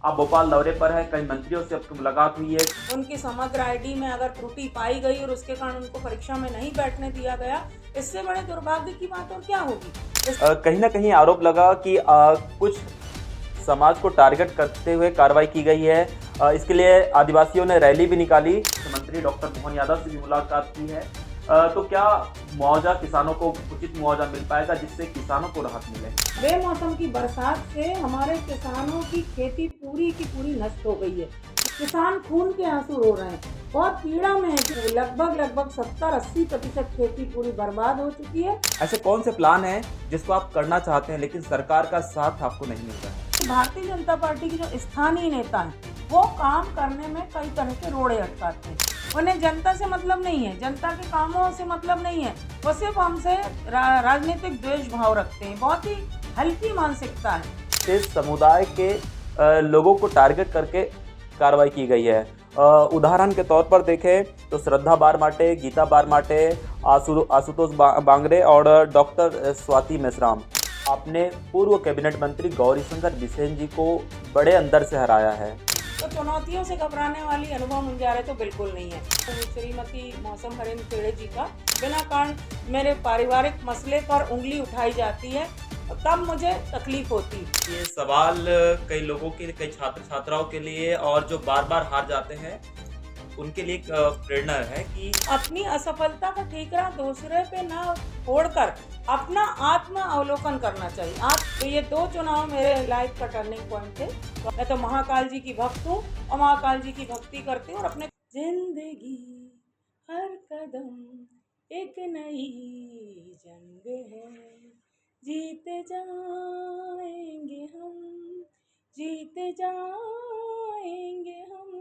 आप भोपाल दौरे पर हैं, कई मंत्रियों से आपकी मुलाकात हुई है। उनकी समग्र आईडी में अगर त्रुटि पाई गई और उसके कारण उनको परीक्षा में नहीं बैठने दिया गया, इससे बड़े दुर्भाग्य की बात और क्या होगी। कहीं न कहीं आरोप लगा कि कुछ समाज को टारगेट करते हुए कार्रवाई की गई है। इसके लिए आदिवासियों ने रैली भी निकाली। मुख्यमंत्री डॉक्टर मोहन यादव से भी मुलाकात की है। तो क्या मुआवजा किसानों को उचित मुआवजा मिल पाएगा जिससे किसानों को राहत मिले? बेमौसम की बरसात से हमारे किसानों की खेती पूरी की पूरी नष्ट हो गई है। किसान खून के आंसू रो रहे हैं, बहुत पीड़ा में है। लगभग 70-80% खेती पूरी बर्बाद हो चुकी है। ऐसे कौन से प्लान हैं जिसको आप करना चाहते हैं लेकिन सरकार का साथ आपको नहीं मिल रहा है? भारतीय जनता पार्टी के जो स्थानीय नेता हैं वो काम करने में कई तरह के रोड़े अटकाते हैं। उन्हें जनता से मतलब नहीं है, जनता के कामों से मतलब नहीं है। वो सिर्फ हमसे राजनीतिक द्वेष भाव रखते हैं। बहुत ही हल्की मानसिकता है। इस समुदाय के लोगों को टारगेट करके कार्रवाई की गई है। उदाहरण के तौर पर देखें तो श्रद्धा बारमाटे, गीता बारमाटे, आशुतोष बांगरे और डॉक्टर स्वाति मेश्राम। आपने पूर्व कैबिनेट मंत्री गौरीशंकर बिसेन जी को बड़े अंतर से हराया है। तो चुनौतियों से घबराने वाली अनुभव मुंजारे तो बिल्कुल नहीं है। तो श्रीमती मौसम हरेंद्र खेड़े जी का बिना कारण मेरे पारिवारिक मसले पर उंगली उठाई जाती है, तब मुझे तकलीफ होती। ये सवाल कई लोगों के, कई छात्र छात्राओं के लिए और जो बार बार हार जाते हैं उनके लिए एक प्रेरणा है कि अपनी असफलता का ठीकरा दूसरे पे ना छोड़कर अपना आत्म अवलोकन करना चाहिए। तो ये 2 चुनाव मेरे लाइफ का टर्निंग पॉइंट थे। मैं तो महाकाल जी की भक्त हूँ और महाकाल जी की भक्ति करती हूँ और अपने जिंदगी हर कदम एक नई जंग है, जीते जाएंगे हम, जीते जाएंगे हम,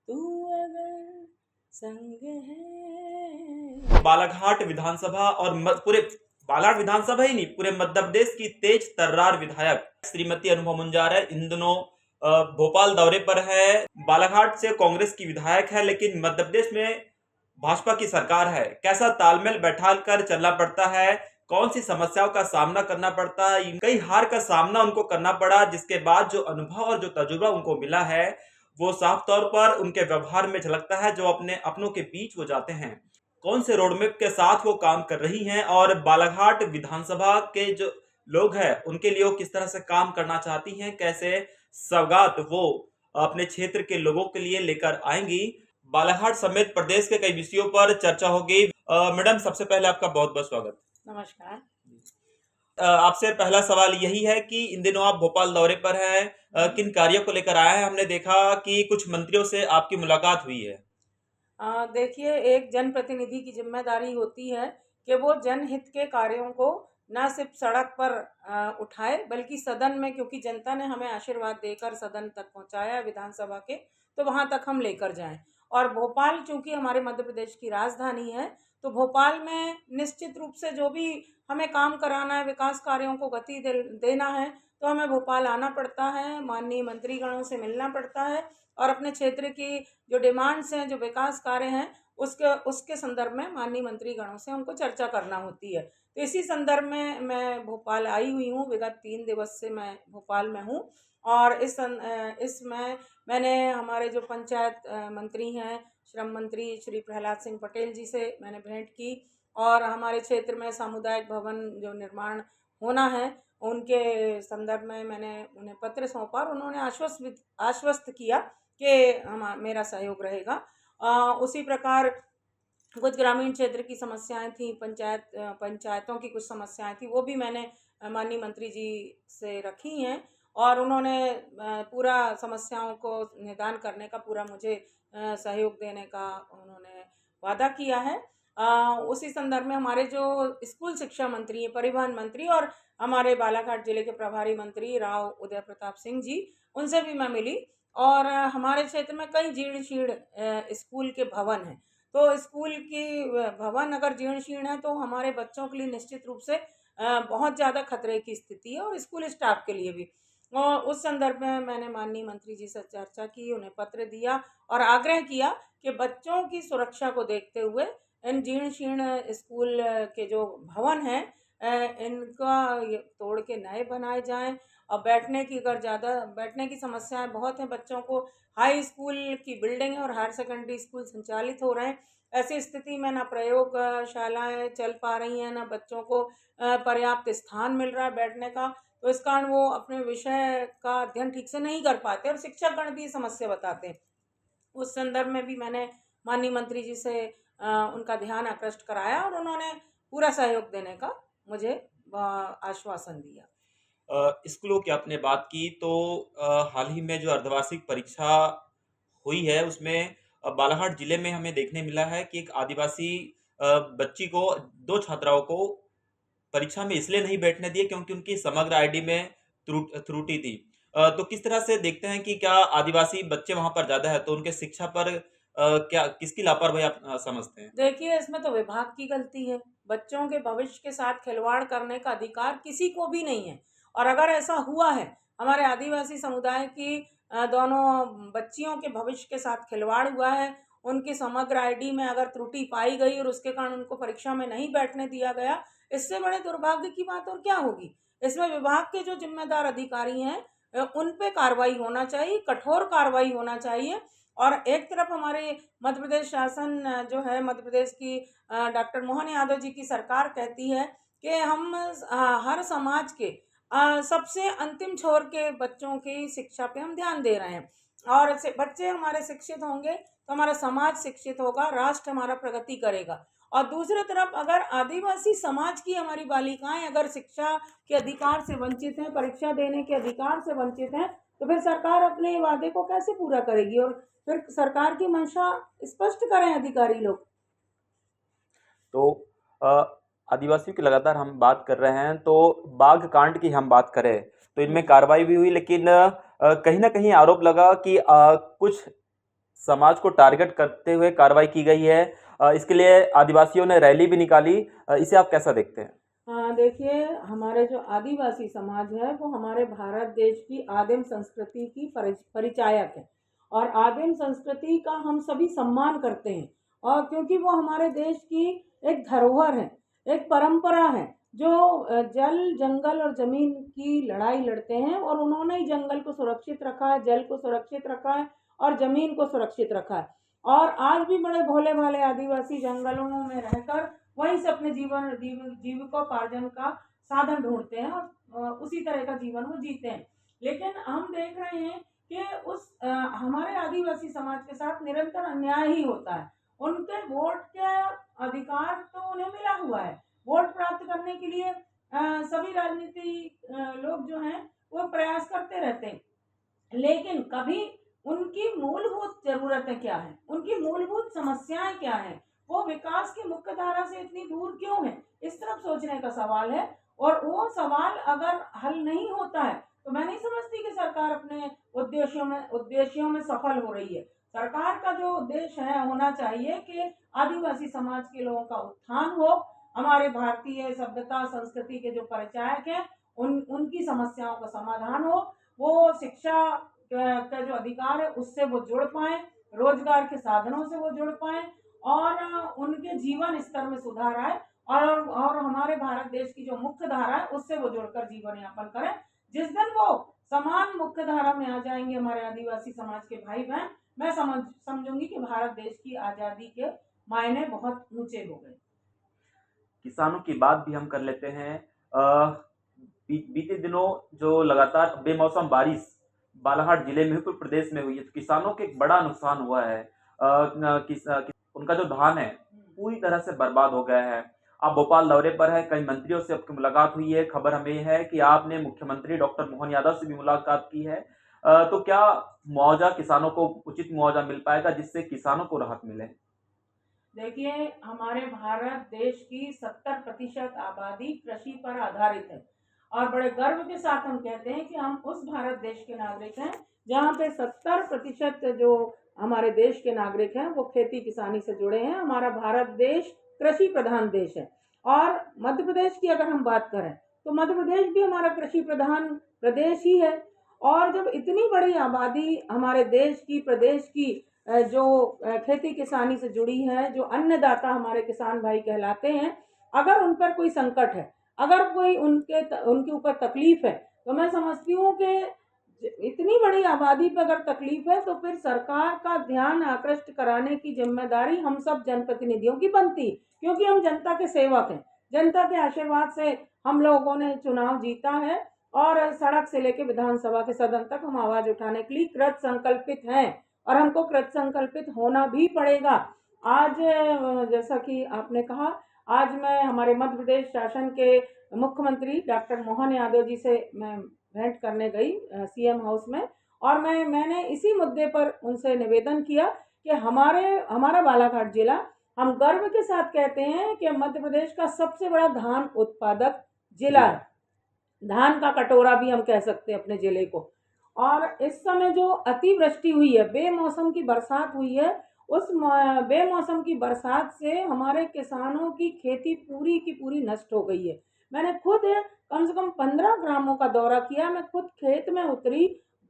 तू अगर संग है। बालाघाट विधानसभा और पूरे बालाघाट विधानसभा ही नहीं, पूरे मध्य प्रदेश की तेज तर्रार विधायक श्रीमती अनुभव मुंजारा इन दिनों भोपाल दौरे पर है। बालाघाट से कांग्रेस की विधायक है लेकिन मध्य प्रदेश में भाजपा की सरकार है। कैसा तालमेल बैठा कर चलना पड़ता है, कौन सी समस्याओं का सामना करना पड़ता है, कई हार का सामना उनको करना पड़ा, जिसके बाद जो अनुभव और जो तजुर्बा उनको मिला है वो साफ तौर पर उनके व्यवहार में झलकता है। जो अपने अपनों के बीच वो जाते हैं, कौन से रोडमैप के साथ वो काम कर रही हैं और बालाघाट विधानसभा के जो लोग हैं उनके लिए वो किस तरह से काम करना चाहती हैं, कैसे सौगात वो अपने क्षेत्र के लोगों के लिए लेकर आएंगी। बालाघाट समेत प्रदेश के कई विषयों पर चर्चा होगी। मैडम, सबसे पहले आपका बहुत बहुत स्वागत। नमस्कार। आपसे पहला सवाल यही है कि इन दिनों आप भोपाल दौरे पर हैं, किन कार्यों को लेकर आए हैं? हमने देखा कि कुछ मंत्रियों से आपकी मुलाकात हुई है। देखिए, एक जनप्रतिनिधि की जिम्मेदारी होती है कि वो जनहित के कार्यों को न सिर्फ सड़क पर उठाए बल्कि सदन में, क्योंकि जनता ने हमें आशीर्वाद देकर सदन तक पहुंचाया विधानसभा के, तो वहां तक हम लेकर जाएं। और भोपाल चूंकि हमारे मध्य प्रदेश की राजधानी है, तो भोपाल में निश्चित रूप से जो भी हमें काम कराना है, विकास कार्यों को गति देना है, तो हमें भोपाल आना पड़ता है, माननीय मंत्रीगणों से मिलना पड़ता है और अपने क्षेत्र की जो डिमांड्स हैं, जो विकास कार्य हैं, उसके उसके संदर्भ में माननीय मंत्रीगणों से हमको चर्चा करना होती है। तो इसी संदर्भ में मैं भोपाल आई हुई हूँ। विगत 3 दिवस से मैं भोपाल में हूँ और इसमें मैंने हमारे जो पंचायत मंत्री हैं, श्रम मंत्री श्री प्रहलाद सिंह पटेल जी से मैंने भेंट की और हमारे क्षेत्र में सामुदायिक भवन जो निर्माण होना है उनके संदर्भ में मैंने उन्हें पत्र सौंपा और उन्होंने आश्वस्त किया कि मेरा सहयोग रहेगा। उसी प्रकार कुछ ग्रामीण क्षेत्र की समस्याएं थी, पंचायतों की कुछ समस्याएं थी, वो भी मैंने माननीय मंत्री जी से रखी हैं और उन्होंने पूरा समस्याओं को निदान करने का पूरा मुझे सहयोग देने का उन्होंने वादा किया है। उसी संदर्भ में हमारे जो स्कूल शिक्षा मंत्री हैं, परिवहन मंत्री और हमारे बालाघाट जिले के प्रभारी मंत्री राव उदय प्रताप सिंह जी, उनसे भी मैं मिली और हमारे क्षेत्र में कई जीर्ण शीर्ण स्कूल के भवन हैं। तो स्कूल की भवन अगर जीर्ण शीर्ण है तो हमारे बच्चों के लिए निश्चित रूप से बहुत ज़्यादा खतरे की स्थिति है और स्कूल स्टाफ के लिए भी। और उस संदर्भ में मैंने माननीय मंत्री जी से चर्चा की, उन्हें पत्र दिया और आग्रह किया कि बच्चों की सुरक्षा को देखते हुए इन जीर्ण शीर्ण स्कूल के जो भवन हैं इनका तोड़ के नए बनाए जाएं और बैठने की समस्याएं बहुत हैं बच्चों को। हाई स्कूल की बिल्डिंग और हायर सेकेंडरी स्कूल संचालित हो रहे हैं। ऐसी स्थिति में ना प्रयोगशालाएं चल पा रही हैं, ना बच्चों को पर्याप्त स्थान मिल रहा है बैठने का। तो इस कारण वो अपने विषय का अध्ययन ठीक से नहीं कर पाते और शिक्षकगण भी समस्या बताते हैं। उस संदर्भ में भी मैंने माननीय मंत्री जी से उनका ध्यान आकृष्ट कराया और उन्होंने पूरा सहयोग देने का मुझे आश्वासन दिया। स्कूलों की आपने बात की तो हाल ही में जो अर्धवार्षिक परीक्षा हुई है उसमें बालाघाट जिले में हमें देखने मिला है कि एक आदिवासी बच्ची को 2 छात्राओं को परीक्षा में इसलिए नहीं बैठने दिए क्योंकि उनकी समग्र आईडी में त्रुटि थी। तो किस तरह से देखते हैं कि क्या आदिवासी बच्चे वहाँ पर ज़्यादा है तो उनके शिक्षा पर क्या किसकी लापरवाही आप समझते हैं? देखिए, इसमें तो विभाग की गलती है। बच्चों के भविष्य के साथ खिलवाड़ करने का अधिकार किसी को भी नहीं है। और अगर ऐसा हुआ है, हमारे आदिवासी समुदाय की दोनों बच्चियों के भविष्य के साथ खिलवाड़ हुआ है, उनकी समग्र आईडी में अगर त्रुटि पाई गई और उसके कारण उनको परीक्षा में नहीं बैठने दिया गया, इससे बड़े दुर्भाग्य की बात और क्या होगी? इसमें विभाग के जो जिम्मेदार अधिकारी हैं उन पे कार्रवाई होना चाहिए, कठोर कार्रवाई होना चाहिए। और एक तरफ हमारे मध्य प्रदेश शासन जो है, मध्य प्रदेश की डॉक्टर मोहन यादव जी की सरकार कहती है कि हम हर समाज के सबसे अंतिम छोर के बच्चों की शिक्षा पे हम ध्यान दे रहे हैं। और बच्चे हमारे शिक्षित होंगे तो हमारा समाज शिक्षित होगा, राष्ट्र हमारा प्रगति करेगा। और दूसरी तरफ अगर आदिवासी समाज की हमारी बालिकाएं अगर शिक्षा के अधिकार से वंचित हैं, परीक्षा देने के अधिकार से वंचित हैं, तो फिर सरकार अपने वादे को कैसे पूरा करेगी? और फिर सरकार की मंशा स्पष्ट करें अधिकारी लोग। तो आदिवासियों की लगातार हम बात कर रहे हैं तो बाघ कांड की हम बात करें तो इनमें कार्रवाई भी हुई लेकिन कहीं ना कहीं आरोप लगा कि कुछ समाज को टारगेट करते हुए कार्रवाई की गई है। इसके लिए आदिवासियों ने रैली भी निकाली। इसे आप कैसा देखते हैं? हाँ, देखिए, हमारे जो आदिवासी समाज है वो हमारे भारत देश की आदिम संस्कृति की परिचायक है। और आदिम संस्कृति का हम सभी सम्मान करते हैं। और क्योंकि वो हमारे देश की एक धरोहर है, एक परंपरा है, जो जल जंगल और जमीन की लड़ाई लड़ते हैं और उन्होंने ही जंगल को सुरक्षित रखा है, जल को सुरक्षित रखा है और जमीन को सुरक्षित रखा है। और आज भी बड़े भोले भाले आदिवासी जंगलों में रहकर वहीं से अपने जीविकोपार्जन का साधन ढूंढते हैं और उसी तरह का जीवन वो जीते हैं। लेकिन हम देख रहे हैं कि हमारे आदिवासी समाज के साथ निरंतर अन्याय ही होता है। उनके वोट के अधिकार तो उन्हें मिला हुआ है। वोट प्राप्त करने के लिए सभी राजनीति लोग जो हैं वो प्रयास करते रहते हैं। लेकिन कभी उनकी मूलभूत ज़रूरतें क्या हैं, उनकी मूलभूत समस्याएं क्या हैं, वो विकास की मुख्य धारा से इतनी दूर क्यों है, इस तरफ सोचने का सवाल है। और वो सवाल अगर हल नहीं होता है तो मैं नहीं समझती कि सरकार अपने उद्देश्यों में सफल हो रही है। सरकार का जो उद्देश्य है होना चाहिए कि आदिवासी समाज के लोगों का उत्थान हो, हमारे भारतीय सभ्यता संस्कृति के जो परिचायक हैं उनकी समस्याओं का समाधान हो, वो शिक्षा का जो अधिकार है उससे वो जुड़ पाएं, रोजगार के साधनों से वो जुड़ पाएं और उनके जीवन स्तर में सुधार आए। और हमारे भारत देश की जो मुख्य धारा है उससे वो जुड़कर जीवन यापन करें। जिस दिन वो समान मुख्य धारा में आ जाएंगे हमारे आदिवासी समाज के भाई बहन, मैं समझूंगी कि भारत देश की आजादी के मायने बहुत ऊंचे हो गए। किसानों की बात भी हम कर लेते हैं। बीते दिनों जो लगातार बेमौसम बारिश बालाघाट जिले में उत्तर प्रदेश में हुई है तो किसानों के एक बड़ा नुकसान हुआ है। उनका जो धान है पूरी तरह से बर्बाद हो गया है। आप भोपाल दौरे पर है, कई मंत्रियों से आपकी मुलाकात हुई है, खबर हमें है कि आपने मुख्यमंत्री डॉक्टर मोहन यादव से भी मुलाकात की है। तो क्या मुआवजा किसानों को उचित मुआवजा मिल पाएगा जिससे किसानों को राहत मिले? देखिए, हमारे भारत देश की 70% आबादी कृषि पर आधारित है। और बड़े गर्व के साथ हम कहते हैं कि हम उस भारत देश के नागरिक हैं जहाँ पे 70% जो हमारे देश के नागरिक हैं वो खेती किसानी से जुड़े हैं। हमारा भारत देश कृषि प्रधान देश है। और मध्य प्रदेश की अगर हम बात करें तो मध्य प्रदेश भी हमारा कृषि प्रधान प्रदेश ही है। और जब इतनी बड़ी आबादी हमारे देश की प्रदेश की जो खेती किसानी से जुड़ी है, जो अन्नदाता हमारे किसान भाई कहलाते हैं, अगर उन पर कोई संकट है, अगर कोई उनके ऊपर तकलीफ है, तो मैं समझती हूँ कि इतनी बड़ी आबादी पर अगर तकलीफ है तो फिर सरकार का ध्यान आकृष्ट कराने की जिम्मेदारी हम सब जनप्रतिनिधियों की बनती, क्योंकि हम जनता के सेवक हैं। जनता के आशीर्वाद से हम लोगों ने चुनाव जीता है और सड़क से लेकर विधानसभा के सदन तक हम आवाज उठाने के लिए कृत संकल्पित हैं और हमको कृत संकल्पित होना भी पड़ेगा। आज जैसा कि आपने कहा, आज मैं हमारे मध्य प्रदेश शासन के मुख्यमंत्री डॉक्टर मोहन यादव जी से मैं भेंट करने गई सीएम हाउस में, और मैंने इसी मुद्दे पर उनसे निवेदन किया कि हमारा बालाघाट जिला, हम गर्व के साथ कहते हैं कि मध्य प्रदेश का सबसे बड़ा धान उत्पादक जिला है। धान का कटोरा भी हम कह सकते हैं अपने जिले को। और इस समय जो अतिवृष्टि हुई है, बेमौसम की बरसात हुई है, उस बेमौसम की बरसात से हमारे किसानों की खेती पूरी की पूरी नष्ट हो गई है। मैंने खुद कम से कम 15 ग्रामों का दौरा किया, मैं खुद खेत में उतरी,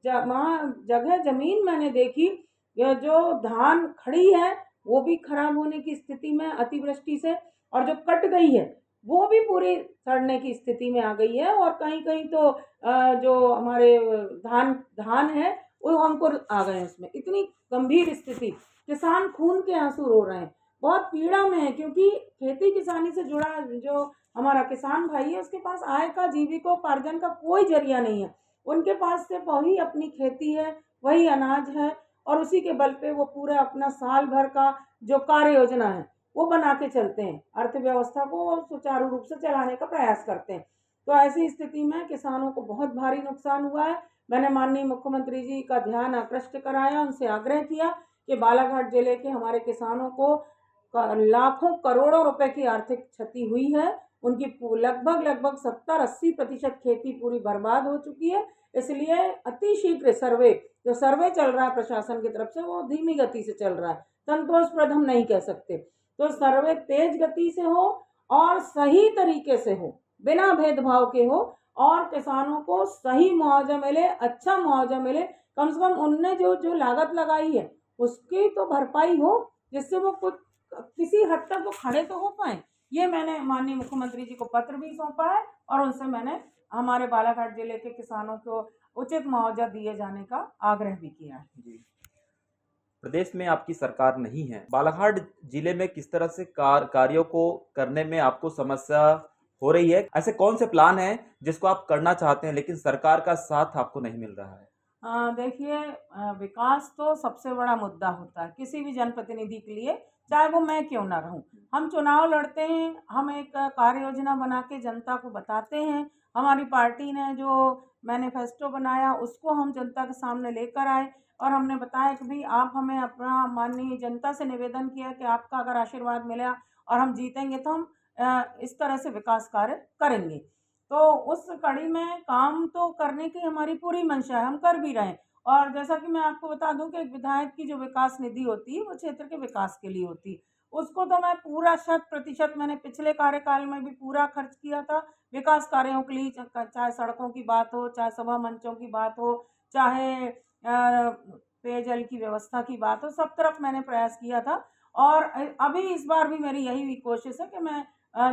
वहाँ जगह जमीन मैंने देखी, जो धान खड़ी है वो भी खराब होने की स्थिति में अतिवृष्टि से, और जो कट गई है वो भी पूरी सड़ने की स्थिति में आ गई है। और कहीं कहीं तो जो हमारे धान धान है वो अंकुर आ गए हैं उसमें। इतनी गंभीर स्थिति, किसान खून के आंसू रो रहे हैं, बहुत पीड़ा में है, क्योंकि खेती किसानी से जुड़ा जो हमारा किसान भाई है उसके पास आय का, जीविकोपार्जन का कोई जरिया नहीं है। उनके पास सिर्फ वही अपनी खेती है, वही अनाज है, और उसी के बल पे वो पूरा अपना साल भर का जो कार्य योजना है वो बना के चलते हैं, अर्थव्यवस्था को सुचारू रूप से चलाने का प्रयास करते हैं। तो ऐसी स्थिति में किसानों को बहुत भारी नुकसान हुआ है। मैंने माननीय मुख्यमंत्री जी का ध्यान आकृष्ट कराया, उनसे आग्रह किया कि बालाघाट जिले के हमारे किसानों को लाखों करोड़ों रुपए की आर्थिक क्षति हुई है। उनकी लगभग 70-80% खेती पूरी बर्बाद हो चुकी है। इसलिए अतिशीघ्र सर्वे, जो सर्वे चल रहा है प्रशासन की तरफ से, वो धीमी गति से चल रहा है, संतोषप्रद हम नहीं कह सकते। तो सर्वे तेज गति से हो और सही तरीके से हो, बिना भेदभाव के हो, और किसानों को सही मुआवजा मिले, अच्छा मुआवजा मिले। कम से कम उनने जो जो लागत लगाई है उसकी तो भरपाई हो, जिससे वो कुछ किसी हद तक वो खड़े तो हो पाए। ये मैंने माननीय मुख्यमंत्री जी को पत्र भी सौंपा है, और उनसे मैंने हमारे बालाघाट जिले के किसानों को उचित मुआवजा दिए जाने का आग्रह भी किया है। जी। प्रदेश में आपकी सरकार नहीं है, बालाघाट जिले में किस तरह से कार्यों को करने में आपको समस्या हो रही है? ऐसे कौन से प्लान हैं जिसको आप करना चाहते हैं लेकिन सरकार का साथ आपको नहीं मिल रहा है? देखिए, विकास तो सबसे बड़ा मुद्दा होता है किसी भी जनप्रतिनिधि के लिए, चाहे वो मैं क्यों ना रहूं। हम चुनाव लड़ते हैं, हम एक कार्य योजना बना के जनता को बताते हैं। हमारी पार्टी ने जो मैनिफेस्टो बनाया उसको हम जनता के सामने लेकर आए, और हमने बताया कि भाई आप हमें अपना, माननीय जनता से निवेदन किया कि आपका अगर आशीर्वाद मिला और हम जीतेंगे तो हम इस तरह से विकास कार्य करेंगे। तो उस कड़ी में काम तो करने की हमारी पूरी मंशा है, हम कर भी रहे हैं। और जैसा कि मैं आपको बता दूं कि एक विधायक की जो विकास निधि होती है वो क्षेत्र के विकास के लिए होती है, उसको तो मैं पूरा 100% मैंने पिछले कार्यकाल में भी पूरा खर्च किया था विकास कार्यों के लिए, चाहे सड़कों की बात हो, चाहे सभा मंचों की बात हो, चाहे पेयजल की व्यवस्था की बात हो, सब तरफ मैंने प्रयास किया था। और अभी इस बार भी मेरी यही भी कोशिश है कि मैं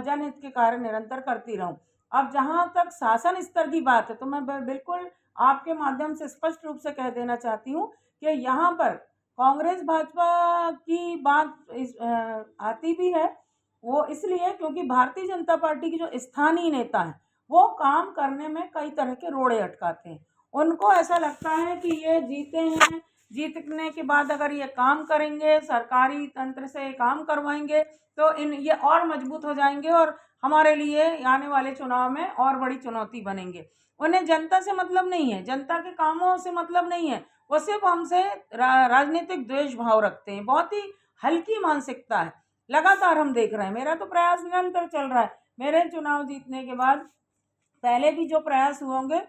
जनहित के कार्य निरंतर करती रहूं। अब जहां तक शासन स्तर की बात है तो मैं बिल्कुल आपके माध्यम से स्पष्ट रूप से कह देना चाहती हूँ कि यहाँ पर कांग्रेस भाजपा की बात आती भी है, वो इसलिए क्योंकि भारतीय जनता पार्टी की जो स्थानीय नेता हैं वो काम करने में कई तरह के रोड़े अटकाते हैं। उनको ऐसा लगता है कि ये जीते हैं, जीतने के बाद अगर ये काम करेंगे, सरकारी तंत्र से काम करवाएंगे, तो ये और मजबूत हो जाएंगे और हमारे लिए आने वाले चुनाव में और बड़ी चुनौती बनेंगे। उन्हें जनता से मतलब नहीं है, जनता के कामों से मतलब नहीं है, वो सिर्फ हमसे राजनीतिक द्वेष भाव रखते हैं। बहुत ही हल्की मानसिकता है, लगातार हम देख रहे हैं। मेरा तो प्रयास निरंतर चल रहा है। मेरे चुनाव जीतने के बाद पहले भी जो प्रयास हुए होंगे,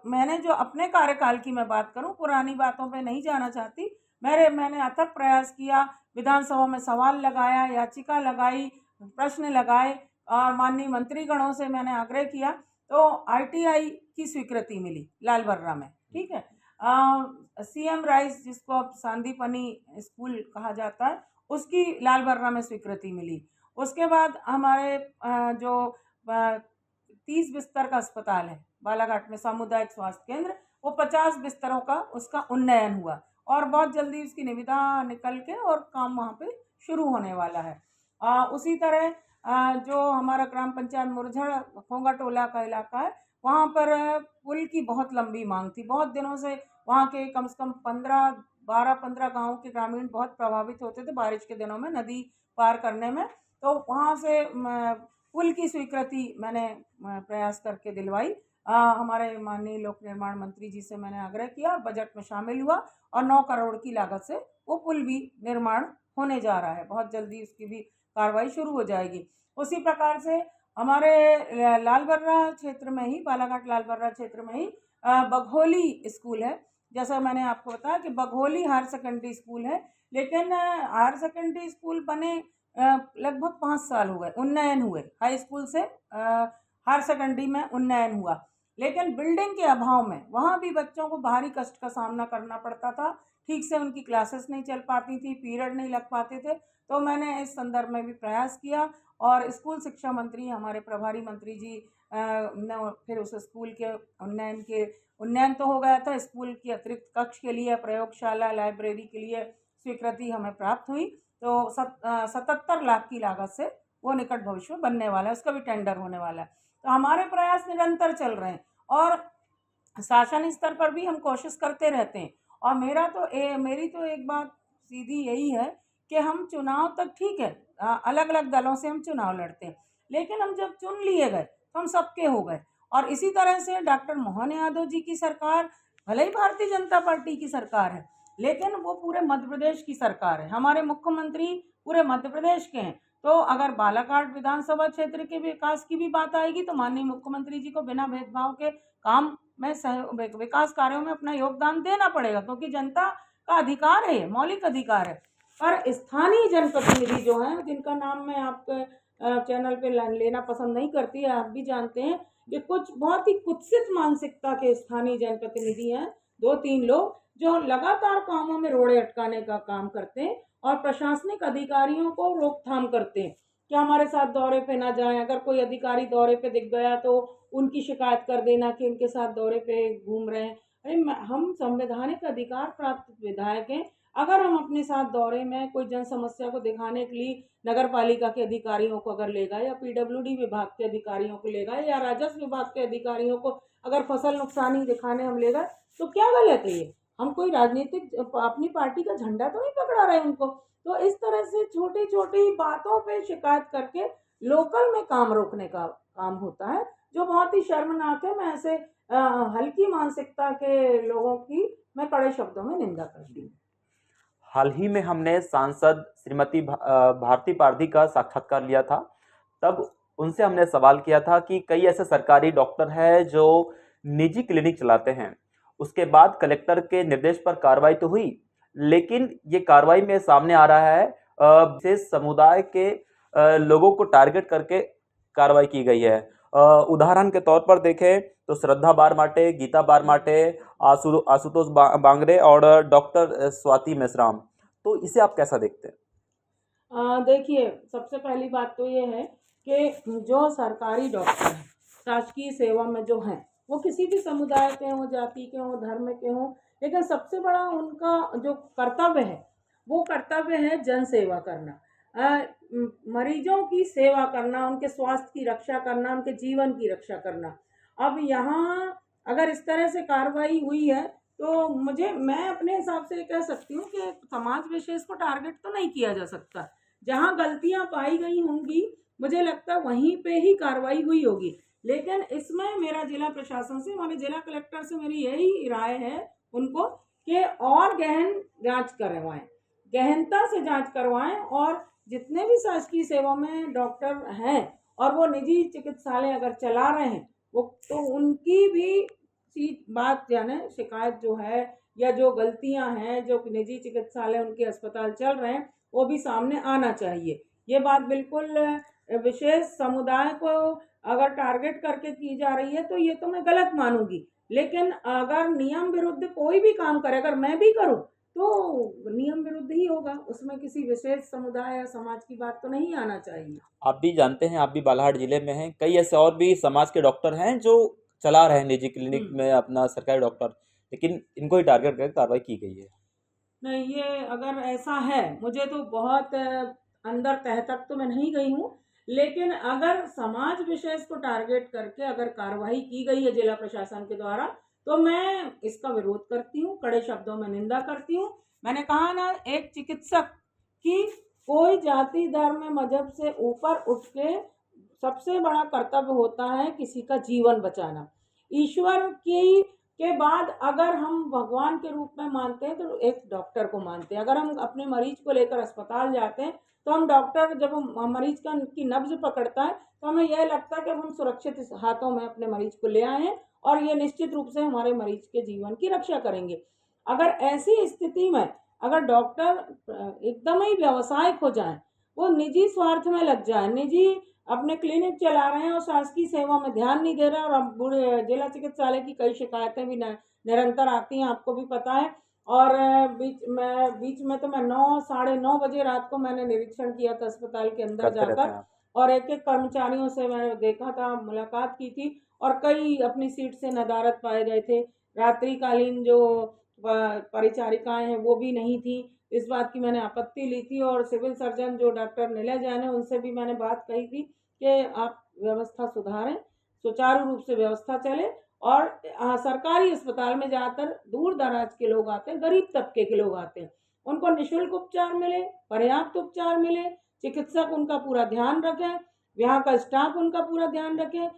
मैंने जो अपने कार्यकाल की मैं बात करूं, पुरानी बातों पे नहीं जाना चाहती, मैंने अथक प्रयास किया, विधानसभा में सवाल लगाया, याचिका लगाई, प्रश्न लगाए, और माननीय मंत्रीगणों से मैंने आग्रह किया, तो आईटीआई की स्वीकृति मिली लालबर्रा में, ठीक है। सीएम राइस, जिसको अब सांदीपनी स्कूल कहा जाता है, उसकी लालबर्रा में स्वीकृति मिली। उसके बाद हमारे जो 30 बिस्तर का अस्पताल है बालाघाट में सामुदायिक स्वास्थ्य केंद्र, वो 50 बिस्तरों का उसका उन्नयन हुआ और बहुत जल्दी उसकी निविदा निकल के और काम वहाँ पे शुरू होने वाला है। उसी तरह जो हमारा ग्राम पंचायत मुरझड़ खोंगा टोला का इलाका है, वहाँ पर पुल की बहुत लंबी मांग थी। बहुत दिनों से वहाँ के कम से कम 12-15 गाँव के ग्रामीण बहुत प्रभावित होते थे बारिश के दिनों में नदी पार करने में। तो वहाँ से पुल की स्वीकृति मैंने प्रयास करके दिलवाई। हमारे माननीय लोक निर्माण मंत्री जी से मैंने आग्रह किया, बजट में शामिल हुआ और 9 करोड़ की लागत से वो पुल भी निर्माण होने जा रहा है। बहुत जल्दी उसकी भी कार्रवाई शुरू हो जाएगी। उसी प्रकार से हमारे लालबर्रा क्षेत्र में ही, बालाघाट लालबर्रा क्षेत्र में ही बघोली स्कूल है। जैसा मैंने आपको बताया कि बघोली हायर सेकेंडरी स्कूल है, लेकिन हायर सेकेंडरी स्कूल बने लगभग 5 साल हुए, उन्नयन हुए, हाई स्कूल से हायर सेकेंडरी में उन्नयन हुआ, लेकिन बिल्डिंग के अभाव में वहाँ भी बच्चों को भारी कष्ट का सामना करना पड़ता था। ठीक से उनकी क्लासेस नहीं चल पाती थी, पीरियड नहीं लग पाते थे। तो मैंने इस संदर्भ में भी प्रयास किया और स्कूल शिक्षा मंत्री, हमारे प्रभारी मंत्री जी ने फिर उस स्कूल के उन्नयन तो हो गया था। स्कूल की अतिरिक्त कक्ष के लिए, प्रयोगशाला, लाइब्रेरी के लिए स्वीकृति हमें प्राप्त हुई। तो 77 लाख की लागत से वो निकट भविष्य में बनने वाला है, उसका भी टेंडर होने वाला है। तो हमारे प्रयास निरंतर चल रहे हैं और शासन स्तर पर भी हम कोशिश करते रहते हैं। और मेरी तो एक बात सीधी यही है कि हम चुनाव तक ठीक है, अलग अलग दलों से हम चुनाव लड़ते हैं, लेकिन हम जब चुन लिए गए तो हम सबके हो गए। और इसी तरह से डॉक्टर मोहन यादव जी की सरकार, भले ही भारतीय जनता पार्टी की सरकार है, लेकिन वो पूरे मध्य प्रदेश की सरकार है। हमारे मुख्यमंत्री पूरे मध्य प्रदेश के हैं। तो अगर बालाघाट विधानसभा क्षेत्र के विकास की भी बात आएगी तो माननीय मुख्यमंत्री जी को बिना भेदभाव के काम में विकास कार्यों में अपना योगदान देना पड़ेगा, क्योंकि जनता का अधिकार है, मौलिक अधिकार है। पर स्थानीय जनप्रतिनिधि जो हैं, जिनका नाम मैं आपके चैनल पे लेना पसंद नहीं करती है, आप भी जानते हैं कि कुछ बहुत ही कुत्सित मानसिकता के स्थानीय जनप्रतिनिधि हैं, 2-3 लोग, जो लगातार कामों में रोड़े अटकाने का काम करते हैं और प्रशासनिक अधिकारियों को रोकथाम करते हैं कि हमारे साथ दौरे पे ना जाएं। अगर कोई अधिकारी दौरे पे दिख गया तो उनकी शिकायत कर देना कि उनके साथ दौरे पे घूम रहे हैं। अरे हम संवैधानिक अधिकार प्राप्त विधायक हैं। अगर हम अपने साथ दौरे में कोई जन समस्या को दिखाने के लिए नगर पालिका के अधिकारियों को अगर ले गए या PWD विभाग के अधिकारियों को ले गए या राजस्व विभाग के अधिकारियों को अगर फसल नुकसानी दिखाने हम ले गए, तो क्या गलत है ये? हम कोई राजनीतिक अपनी पार्टी का झंडा तो नहीं पकड़ा रहे उनको। तो इस तरह से छोटी छोटी बातों पे शिकायत करके लोकल में काम रोकने का काम होता है, जो बहुत ही शर्मनाक है। मैं ऐसे हल्की मानसिकता के लोगों की मैं कड़े शब्दों में निंदा करती हूँ। हाल ही में हमने सांसद श्रीमती भारती पारधी का साक्षात्कार लिया था। तब उनसे हमने सवाल किया था कि कई ऐसे सरकारी डॉक्टर हैं जो निजी क्लिनिक चलाते हैं। उसके बाद कलेक्टर के निर्देश पर कार्रवाई तो हुई, लेकिन ये कार्रवाई में सामने आ रहा है विशेष समुदाय के लोगों को टारगेट करके कार्रवाई की गई है। उदाहरण के तौर पर देखें तो श्रद्धा बारमाटे, गीता बारमाटे, आशुतोष बांगरे और डॉक्टर स्वाति मेश्राम। तो इसे आप कैसा देखते हैं? देखिए, सबसे पहली बात तो ये है कि जो सरकारी डॉक्टर हैं, शासकीय सेवा में जो हैं, वो किसी भी समुदाय के हों, जाति के हों, धर्म के हों, लेकिन सबसे बड़ा उनका जो कर्तव्य है, वो कर्तव्य है जन सेवा करना, मरीजों की सेवा करना, उनके स्वास्थ्य की रक्षा करना, उनके जीवन की रक्षा करना। अब यहाँ अगर इस तरह से कार्रवाई हुई है तो मैं अपने हिसाब से कह सकती हूँ कि समाज विशेष को टारगेट तो नहीं किया जा सकता। जहाँ गलतियाँ पाई गई होंगी, मुझे लगता है वहीं पे ही कार्रवाई हुई होगी। लेकिन इसमें मेरा जिला प्रशासन से, हमारे जिला कलेक्टर से मेरी यही राय है उनको कि और गहन जांच करवाएं, गहनता से जांच करवाएं। और जितने भी शासकीय सेवा में डॉक्टर हैं और वो निजी चिकित्सालय अगर चला रहे हैं, वो तो उनकी भी बात यानी शिकायत जो है या जो गलतियां हैं, जो निजी चिकित्सालय उनके अस्पताल चल रहे हैं, वो भी सामने आना चाहिए। ये बात बिल्कुल विशेष समुदाय को अगर टारगेट करके की जा रही है तो ये तो मैं गलत मानूंगी। लेकिन अगर नियम विरुद्ध कोई भी काम करे, अगर मैं भी करूं, तो नियम विरुद्ध ही होगा, उसमें किसी विशेष समुदाय या समाज की बात तो नहीं आना चाहिए। आप भी जानते हैं, आप भी बालाघाट जिले में हैं, कई ऐसे और भी समाज के डॉक्टर हैं जो चला रहे हैं निजी क्लिनिक हम्म। में अपना सरकारी डॉक्टर, लेकिन इनको ही टारगेट करके कार्रवाई की गई है। नहीं, ये अगर ऐसा है, मुझे तो बहुत अंदर तह तक तो मैं नहीं गई हूँ, लेकिन अगर समाज विशेष को टारगेट करके अगर कार्रवाई की गई है जिला प्रशासन के द्वारा, तो मैं इसका विरोध करती हूँ, कड़े शब्दों में निंदा करती हूँ। मैंने कहा ना, एक चिकित्सक की कोई जाति धर्म मजहब से ऊपर उठ के सबसे बड़ा कर्तव्य होता है किसी का जीवन बचाना। ईश्वर की के बाद अगर हम भगवान के रूप में मानते हैं तो एक डॉक्टर को मानते हैं। अगर हम अपने मरीज को लेकर अस्पताल जाते हैं तो हम डॉक्टर जब हम मरीज का की नब्ज पकड़ता है तो हमें यह लगता है कि अब हम सुरक्षित हाथों में अपने मरीज को ले आए हैं और ये निश्चित रूप से हमारे मरीज के जीवन की रक्षा करेंगे। अगर ऐसी स्थिति में अगर डॉक्टर एकदम ही व्यावसायिक हो जाए, वो निजी स्वार्थ में लग जाए, निजी अपने क्लिनिक चला रहे हैं और शासकीय सेवा में ध्यान नहीं दे रहे हैं, और अब बूढ़े जिला चिकित्सालय की कई शिकायतें भी निरंतर आती हैं, आपको भी पता है। और बीच में तो मैं 9 साढ़े 9 बजे रात को मैंने निरीक्षण किया था अस्पताल के अंदर करते रहते जाकर, हैं आप। और एक एक कर्मचारियों से मैंने देखा था, मुलाकात की थी, और कई अपनी सीट से नदारद पाए गए थे। रात्रिकालीन जो परिचारिकाएं हैं वो भी नहीं थी। इस बात की मैंने आपत्ति ली थी, और सिविल सर्जन जो डॉक्टर नीलय जैन है उनसे भी मैंने बात कही थी कि आप व्यवस्था सुधारें, सुचारू रूप से व्यवस्था चले। और सरकारी अस्पताल में ज़्यादातर दूर दराज के लोग आते हैं, गरीब तबके के लोग आते हैं, उनको निःशुल्क उपचार मिले, पर्याप्त उपचार मिले, चिकित्सक उनका पूरा ध्यान रखें, यहाँ का स्टाफ उनका पूरा ध्यान रखे,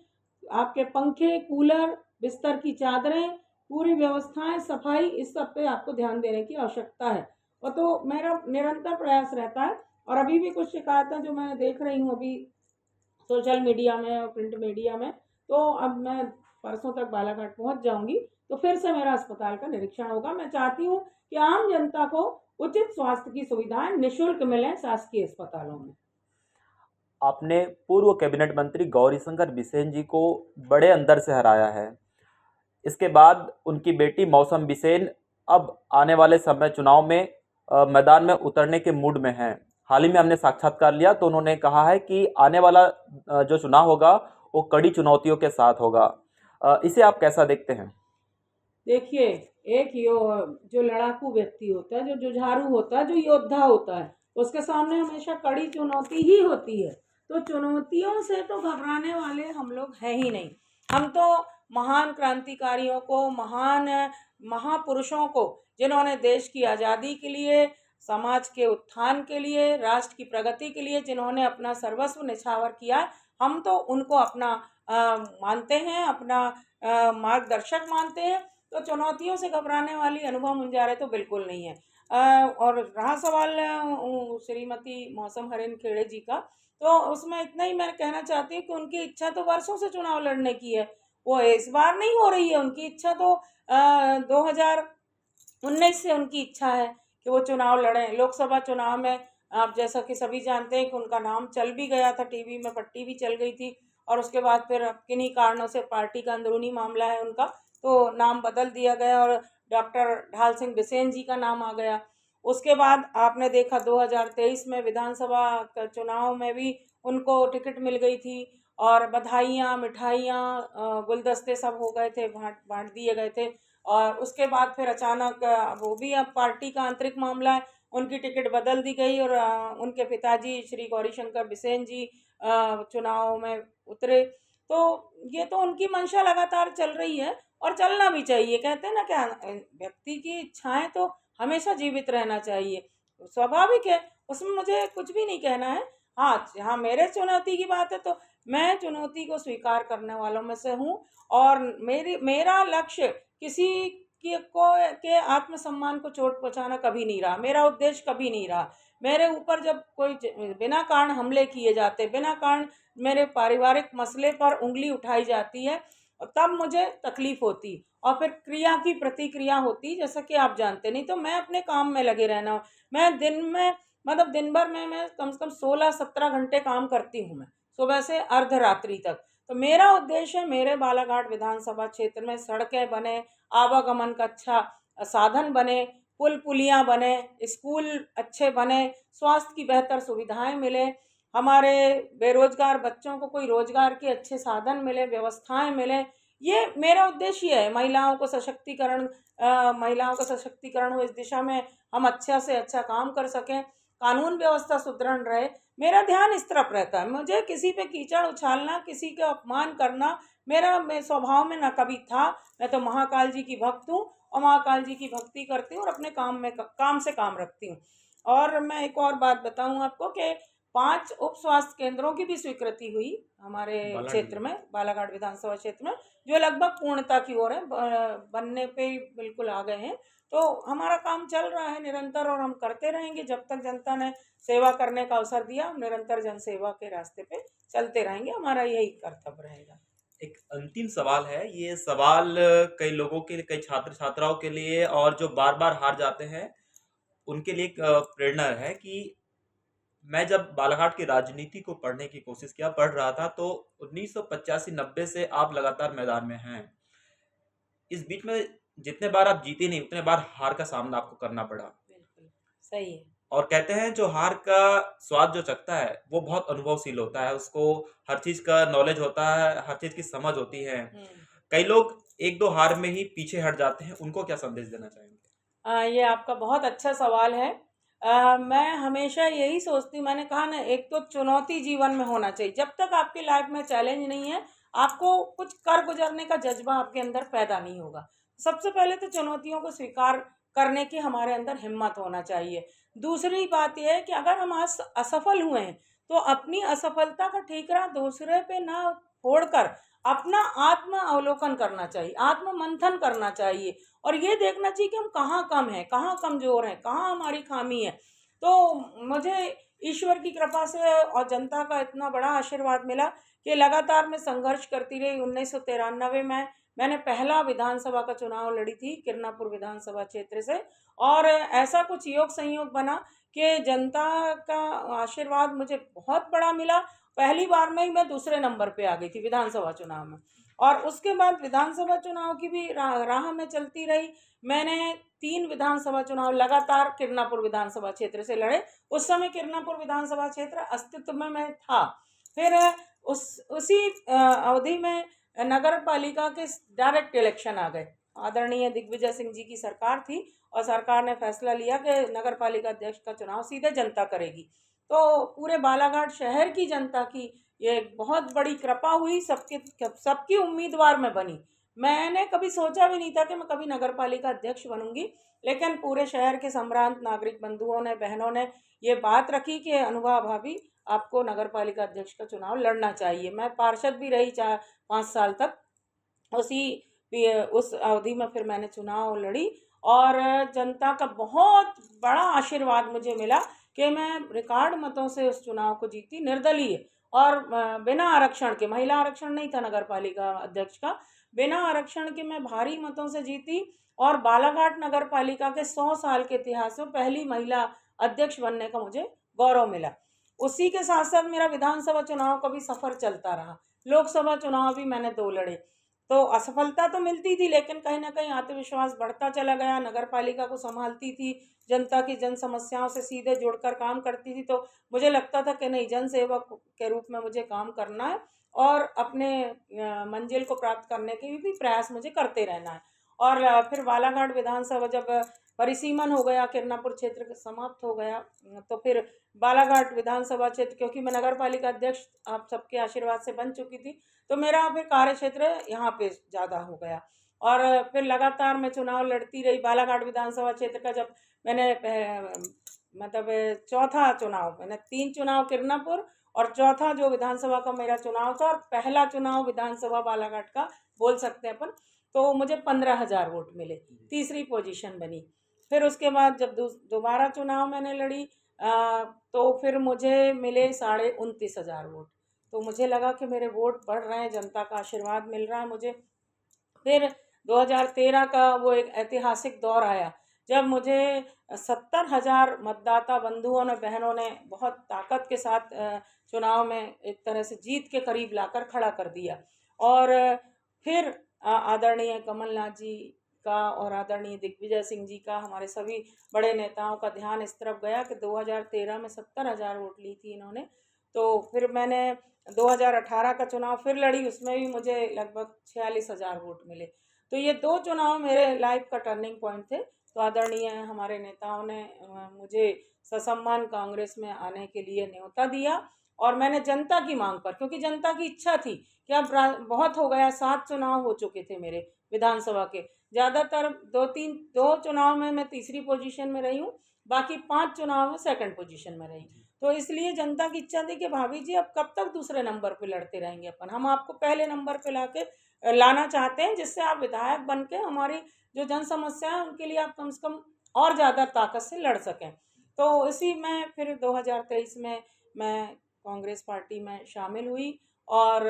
आपके पंखे, कूलर, बिस्तर की चादरें, पूरी व्यवस्थाएं, सफाई, इस सब पे आपको ध्यान देने की आवश्यकता है। और तो मेरा निरंतर प्रयास रहता है, और अभी भी कुछ शिकायतें जो मैं देख रही हूँ अभी सोशल मीडिया में और प्रिंट मीडिया में, तो अब मैं परसों तक बालाघाट पहुंच जाऊंगी, तो फिर से मेरा अस्पताल का निरीक्षण होगा। मैं चाहती हूँ कि आम जनता को उचित स्वास्थ्य की सुविधाएं निःशुल्क मिलें शासकीय अस्पतालों में। आपने पूर्व कैबिनेट मंत्री गौरीशंकर बिसेन जी को बड़े अंतर से हराया है। इसके बाद उनकी बेटी मौसम बिसेन अब आने वाले समय चुनाव में मैदान में उतरने के मूड में हैं। हाल ही में हमने साक्षात्कार लिया तो उन्होंने कहा है कि आने वाला जो चुनाव होगा वो कड़ी चुनौतियों के साथ होगा। इसे आप कैसा देखते हैं? देखिए, एक जो लड़ाकू व्यक्ति होता है, जो जुझारू होता है, जो योद्धा होता है, उसके सामने हमेशा कड़ी चुनौती ही होती है। तो चुनौतियों से तो घबराने वाले हम लोग हैं ही नहीं। हम तो महान क्रांतिकारियों को, महान महापुरुषों को, जिन्होंने देश की आज़ादी के लिए, समाज के उत्थान के लिए, राष्ट्र की प्रगति के लिए जिन्होंने अपना सर्वस्व निछावर किया, हम तो उनको अपना मानते हैं, अपना मार्गदर्शक मानते हैं। तो चुनौतियों से घबराने वाली अनुभव मुंजारे तो बिल्कुल नहीं है। और रहा सवाल श्रीमती मौसम हरिन खेड़े जी का, तो उसमें इतना ही मैं कहना चाहती हूँ कि उनकी इच्छा तो वर्षों से चुनाव लड़ने की है, वो इस बार नहीं हो रही है। उनकी इच्छा तो 2019 से उनकी इच्छा है कि वो चुनाव लड़ें। लोकसभा चुनाव में आप जैसा कि सभी जानते हैं कि उनका नाम चल भी गया था, टीवी में पट्टी भी चल गई थी, और उसके बाद फिर किन्हीं कारणों से पार्टी का अंदरूनी मामला है उनका, तो नाम बदल दिया गया और डॉक्टर ढाल सिंह बिसेन जी का नाम आ गया। उसके बाद आपने देखा 2023 में विधानसभा का चुनाव में भी उनको टिकट मिल गई थी, और बधाइयाँ, मिठाइयाँ, गुलदस्ते सब हो गए थे, बांट दिए गए थे। और उसके बाद फिर अचानक वो भी अब पार्टी का आंतरिक मामला है, उनकी टिकट बदल दी गई, और उनके पिताजी श्री गौरीशंकर बिसेन जी चुनाव में उतरे। तो ये तो उनकी मंशा लगातार चल रही है, और चलना भी चाहिए। कहते हैं ना, क्या व्यक्ति की इच्छाएं तो हमेशा जीवित रहना चाहिए, स्वाभाविक है, उसमें मुझे कुछ भी नहीं कहना है। हाँ, जहाँ मेरे चुनौती की बात है तो मैं चुनौती को स्वीकार करने वालों में से हूँ, और मेरा लक्ष्य किसी के आत्मसम्मान को चोट पहुँचाना कभी नहीं रहा, मेरा उद्देश्य कभी नहीं रहा। मेरे ऊपर जब कोई बिना कारण हमले किए जाते, बिना कारण मेरे पारिवारिक मसले पर उंगली उठाई जाती है, तब मुझे तकलीफ होती, और फिर क्रिया की प्रतिक्रिया होती, जैसा कि आप जानते नहीं। तो मैं अपने काम में लगे रहना, मैं दिन में मतलब दिन भर में मैं कम से कम 16-17 घंटे काम करती हूँ, मैं सुबह से अर्धरात्रि तक। तो मेरा उद्देश्य है मेरे बालाघाट विधानसभा क्षेत्र में सड़कें बने, आवागमन का अच्छा साधन बने, पुल पुलियाँ बने, स्कूल अच्छे बने, स्वास्थ्य की बेहतर सुविधाएं मिले, हमारे बेरोजगार बच्चों को कोई रोजगार के अच्छे साधन मिले, व्यवस्थाएं मिले। ये मेरा उद्देश्य है, महिलाओं का सशक्तिकरण हो, इस दिशा में हम अच्छा से अच्छा काम कर सकें, कानून व्यवस्था सुदृढ़ रहे। मेरा ध्यान इस तरफ रहता है। मुझे किसी पे कीचड़ उछालना, किसी का अपमान करना मेरे स्वभाव में न कभी था। मैं तो महाकाल जी की भक्त हूँ और महाकाल जी की भक्ति करती हूँ और अपने काम से काम रखती हूँ। और मैं एक और बात बताऊँ आपको कि 5 उप स्वास्थ्य केंद्रों की भी स्वीकृति हुई हमारे क्षेत्र में, बालाघाट विधानसभा क्षेत्र में, जो लगभग पूर्णता की ओर है, बनने पे ही बिल्कुल आ गए हैं। तो हमारा काम चल रहा है निरंतर और हम करते रहेंगे जब तक जनता ने सेवा करने का अवसर दिया। हम निरंतर जन सेवा के रास्ते पे चलते रहेंगे, हमारा यही कर्तव्य रहेगा। एक अंतिम सवाल है, ये सवाल कई लोगों के लिए, कई छात्र छात्राओं के लिए और जो बार बार हार जाते हैं उनके लिए एक प्रेरणा है कि मैं जब बालाघाट की राजनीति को पढ़ने की कोशिश किया, पढ़ रहा था, तो 1985-90 से आप लगातार मैदान में हैं। इस बीच में जितने बार आप जीते नहीं, उतने बार हार का सामना आपको करना पड़ा। बिल्कुल सही है। और कहते हैं जो हार का स्वाद जो चखता है वो बहुत अनुभवशील होता है, उसको हर चीज का नॉलेज होता है, हर चीज की समझ होती है। कई लोग एक दो हार में ही पीछे हट जाते हैं, उनको क्या संदेश देना चाहेंगे? ये आपका बहुत अच्छा सवाल है। मैं हमेशा यही सोचती हूँ, मैंने कहा ना, एक तो चुनौती जीवन में होना चाहिए। जब तक आपकी लाइफ में चैलेंज नहीं है, आपको कुछ कर गुजरने का जज्बा आपके अंदर पैदा नहीं होगा। सबसे पहले तो चुनौतियों को स्वीकार करने की हमारे अंदर हिम्मत होना चाहिए। दूसरी बात यह है कि अगर हम आज असफल हुए हैं, तो अपनी असफलता का ठीकरा दूसरे पे ना फोड़कर अपना आत्म अवलोकन करना चाहिए, आत्म मंथन करना चाहिए और ये देखना चाहिए कि हम कहाँ कम हैं, कहाँ कमज़ोर हैं, कहाँ हमारी खामी है। तो मुझे ईश्वर की कृपा से और जनता का इतना बड़ा आशीर्वाद मिला कि लगातार मैं संघर्ष करती रही। 1993 में मैंने पहला विधानसभा का चुनाव लड़ी थी किरनापुर विधानसभा क्षेत्र से और ऐसा कुछ योग संयोग बना कि जनता का आशीर्वाद मुझे बहुत बड़ा मिला। पहली बार में ही मैं दूसरे नंबर पे आ गई थी विधानसभा चुनाव में और उसके बाद विधानसभा चुनाव की भी राह में चलती रही। मैंने 3 विधानसभा चुनाव लगातार किरनापुर विधानसभा क्षेत्र से लड़े। उस समय किरनापुर विधानसभा क्षेत्र अस्तित्व में था। फिर उसी अवधि में नगर पालिका के डायरेक्ट इलेक्शन आ गए। आदरणीय दिग्विजय सिंह जी की सरकार थी और सरकार ने फैसला लिया कि नगर पालिका अध्यक्ष का चुनाव सीधे जनता करेगी। तो पूरे बालाघाट शहर की जनता की ये बहुत बड़ी कृपा हुई, सबकी उम्मीदवार मैं बनी। मैंने कभी सोचा भी नहीं था कि मैं कभी नगर पालिका अध्यक्ष बनूंगी, लेकिन पूरे शहर के संभ्रांत नागरिक बंधुओं ने, बहनों ने ये बात रखी कि अनुभा भाभी, आपको नगर पालिका अध्यक्ष का चुनाव लड़ना चाहिए। मैं पार्षद भी रही 4-5 साल तक। उस अवधि में फिर मैंने चुनाव लड़ी और जनता का बहुत बड़ा आशीर्वाद मुझे मिला कि मैं रिकॉर्ड मतों से उस चुनाव को जीती, निर्दलीय और बिना आरक्षण के। महिला आरक्षण नहीं था नगर पालिका अध्यक्ष का, बिना आरक्षण के मैं भारी मतों से जीती और बालाघाट नगर पालिका के 100 साल के इतिहास में पहली महिला अध्यक्ष बनने का मुझे गौरव मिला। उसी के साथ साथ मेरा विधानसभा चुनाव का भी सफर चलता रहा। लोकसभा चुनाव भी मैंने 2 लड़े। तो असफलता तो मिलती थी, लेकिन कहीं ना कहीं आत्मविश्वास बढ़ता चला गया। नगर पालिका को संभालती थी, जनता की जन समस्याओं से सीधे जुड़कर काम करती थी, तो मुझे लगता था कि नहीं, जन सेवक के रूप में मुझे काम करना है और अपने मंजिल को प्राप्त करने के भी प्रयास मुझे करते रहना है। और फिर बालाघाट विधानसभा जब परिसीमन हो गया, किरनापुर क्षेत्र समाप्त हो गया, तो फिर बालाघाट विधानसभा क्षेत्र, क्योंकि मैं नगर पालिका अध्यक्ष आप सबके आशीर्वाद से बन चुकी थी, तो मेरा फिर कार्य क्षेत्र यहाँ पे ज़्यादा हो गया और फिर लगातार मैं चुनाव लड़ती रही। बालाघाट विधानसभा क्षेत्र का जब मैंने मतलब चौथा चुनाव, मैंने 3 चुनाव किरनापुर और चौथा जो विधानसभा का मेरा चुनाव था और पहला चुनाव विधानसभा बालाघाट का बोल सकते हैं अपन, तो मुझे 15,000 वोट मिले, तीसरी पोजीशन बनी। फिर उसके बाद जब दोबारा चुनाव मैंने लड़ी तो फिर मुझे मिले 29,500 वोट। तो मुझे लगा कि मेरे वोट बढ़ रहे हैं, जनता का आशीर्वाद मिल रहा है मुझे। फिर 2013 का वो एक ऐतिहासिक दौर आया जब मुझे 70,000 मतदाता बंधुओं ने, बहनों ने बहुत ताकत के साथ चुनाव में एक तरह से जीत के करीब लाकर खड़ा कर दिया। और फिर आदरणीय कमलनाथ जी का और आदरणीय दिग्विजय सिंह जी का, हमारे सभी बड़े नेताओं का ध्यान इस तरफ गया कि 2013 में 70,000 वोट ली थी इन्होंने, तो फिर मैंने 2018 का चुनाव फिर लड़ी, उसमें भी मुझे लगभग 46,000 वोट मिले। तो ये 2 चुनाव मेरे लाइफ का टर्निंग पॉइंट थे। तो आदरणीय हमारे नेताओं ने मुझे ससम्मान कांग्रेस में आने के लिए न्योता दिया, और मैंने जनता की मांग पर, क्योंकि जनता की इच्छा थी कि अब बहुत हो गया, 7 चुनाव हो चुके थे मेरे विधानसभा के, ज़्यादातर 2 चुनाव में मैं तीसरी पोजीशन में रही हूँ, बाकी 5 चुनाव में सेकंड पोजीशन में रही। तो इसलिए जनता की इच्छा थी कि भाभी जी अब कब तक दूसरे नंबर पे लड़ते रहेंगे, अपन हम आपको पहले नंबर पे लाना चाहते हैं, जिससे आप विधायक बन के हमारी जो जन समस्या है उनके लिए आप कम से कम और ज़्यादा ताकत से लड़ सकें। तो इसी में फिर 2023 में मैं कांग्रेस पार्टी में शामिल हुई, और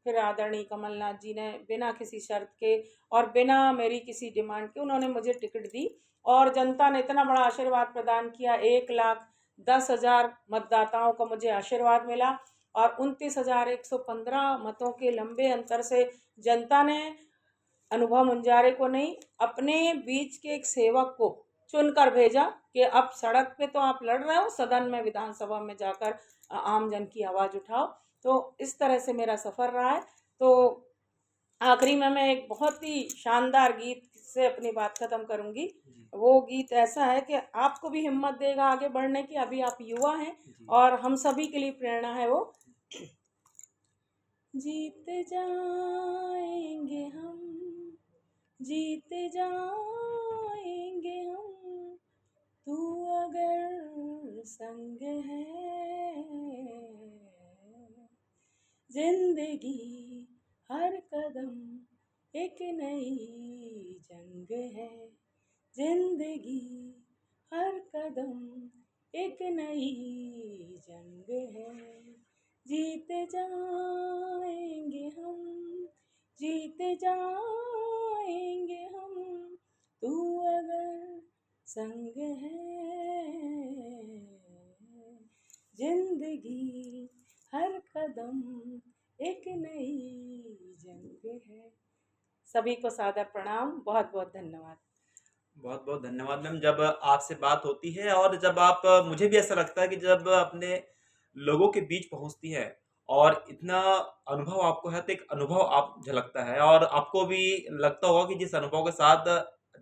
फिर आदरणीय कमलनाथ जी ने बिना किसी शर्त के और बिना मेरी किसी डिमांड के उन्होंने मुझे टिकट दी, और जनता ने इतना बड़ा आशीर्वाद प्रदान किया। 1,10,000 मतदाताओं का मुझे आशीर्वाद मिला, और 29,115 मतों के लंबे अंतर से जनता ने अनुभव मुंजारे को नहीं, अपने बीच के एक सेवक को चुनकर भेजा कि अब सड़क पे तो आप लड़ रहे हो, सदन में विधानसभा में जाकर आम जन की आवाज़ उठाओ। तो इस तरह से मेरा सफ़र रहा है। तो आखिरी में मैं एक बहुत ही शानदार गीत से अपनी बात ख़त्म करूँगी। वो गीत ऐसा है कि आपको भी हिम्मत देगा आगे बढ़ने की, अभी आप युवा हैं और हम सभी के लिए प्रेरणा है वो। जीते जाएंगे हम, जीते जाएंगे हम, तू अगर संग है, जिंदगी हर कदम एक नई जंग है, जिंदगी हर कदम एक नई जंग है, जीते जाएंगे हम, जीते जाएंगे हम, तू अगर संग है, जिंदगी हर कदम एक नई जंग है। सभी को सादर प्रणाम, बहुत बहुत धन्यवाद। बहुत बहुत धन्यवाद मैम। जब आपसे बात होती है और जब आप मुझे भी ऐसा लगता है कि जब अपने लोगों के बीच पहुंचती है और इतना अनुभव आपको है, तो एक अनुभव आप झलकता है और आपको भी लगता होगा कि जिस अनुभव के साथ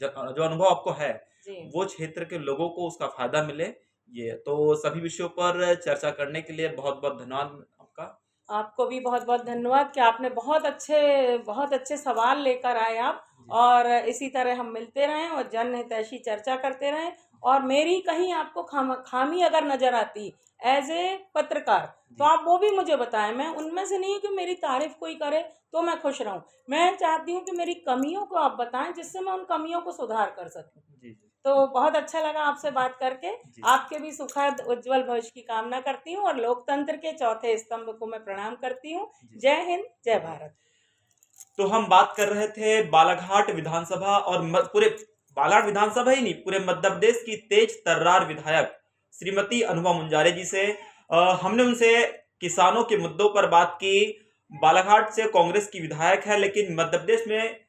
जो अनुभव आपको है जी, वो क्षेत्र के लोगों को उसका फायदा मिले। ये तो सभी विषयों पर चर्चा करने के लिए बहुत बहुत धन्यवाद आपका। आपको भी बहुत बहुत धन्यवाद कि आपने बहुत अच्छे सवाल लेकर आए आप, और इसी तरह हम मिलते रहें और जन हितैषी चर्चा करते रहें। और मेरी कहीं आपको खामी अगर नज़र आती एज ए पत्रकार, तो आप वो भी मुझे बताएं। मैं उनमें से नहीं हूँ कि मेरी तारीफ कोई करे तो मैं खुश रहूं, मैं चाहती हूँ कि मेरी कमियों को आप बताएं, जिससे मैं उन कमियों को सुधार कर सकूं। जी जी तो बहुत अच्छा लगा आपसे बात करके। जी आपके भी सुखद उज्जवल भविष्य की कामना करती हूँ, और लोकतंत्र के चौथे स्तंभ को मैं प्रणाम करती हूँ। जी। जय हिंद, जय भारत। तो हम बात कर रहे थे बालाघाट विधानसभा और पूरे बालाघाट विधानसभा ही नहीं, पूरे मध्य प्रदेश की तेज तर्रार विधायक श्रीमती अनुभा मुंजारे जी से हमने उनसे किसानों के मुद्दों पर बात की। बालाघाट से कांग्रेस की विधायक है, लेकिन मध्य प्रदेश में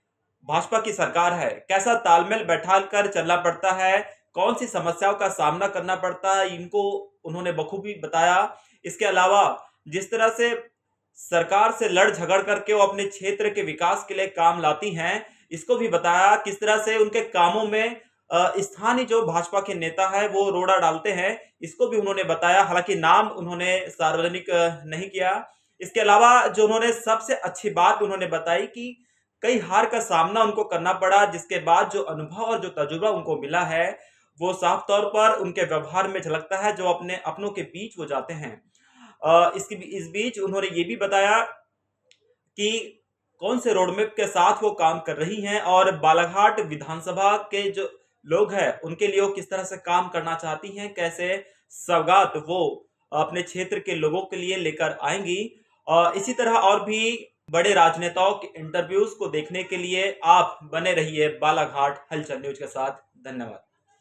भाजपा की सरकार है, कैसा तालमेल बैठा कर चलना पड़ता है, कौन सी समस्याओं का सामना करना पड़ता है, इनको उन्होंने बखूबी बताया। इसके अलावा जिस तरह से सरकार से लड़ झगड़ करके वो अपने क्षेत्र के विकास के लिए काम लाती हैं, इसको भी बताया। किस तरह से उनके कामों में स्थानीय जो भाजपा के नेता है वो रोड़ा डालते हैं, इसको भी उन्होंने बताया। हालांकि नाम उन्होंने सार्वजनिक नहीं किया। इसके अलावा जो उन्होंने सबसे अच्छी बात उन्होंने बताई कि कई हार का सामना उनको करना पड़ा, जिसके बाद जो अनुभव और जो तजुर्बा उनको मिला है वो साफ तौर पर उनके व्यवहार में झलकता है, जो अपने अपनों के बीच वो जाते हैं। इस बीच उन्होंने ये भी बताया कि कौन से रोडमैप के साथ वो काम कर रही हैं और बालाघाट विधानसभा के जो लोग हैं उनके लिए वो किस तरह से काम करना चाहती हैं, कैसे सौगात वो अपने क्षेत्र के लोगों के लिए लेकर आएंगी। इसी तरह और भी बड़े राजनेताओं के इंटरव्यूज को देखने के लिए आप बने रहिए बालाघाट हलचल न्यूज के साथ। धन्यवाद।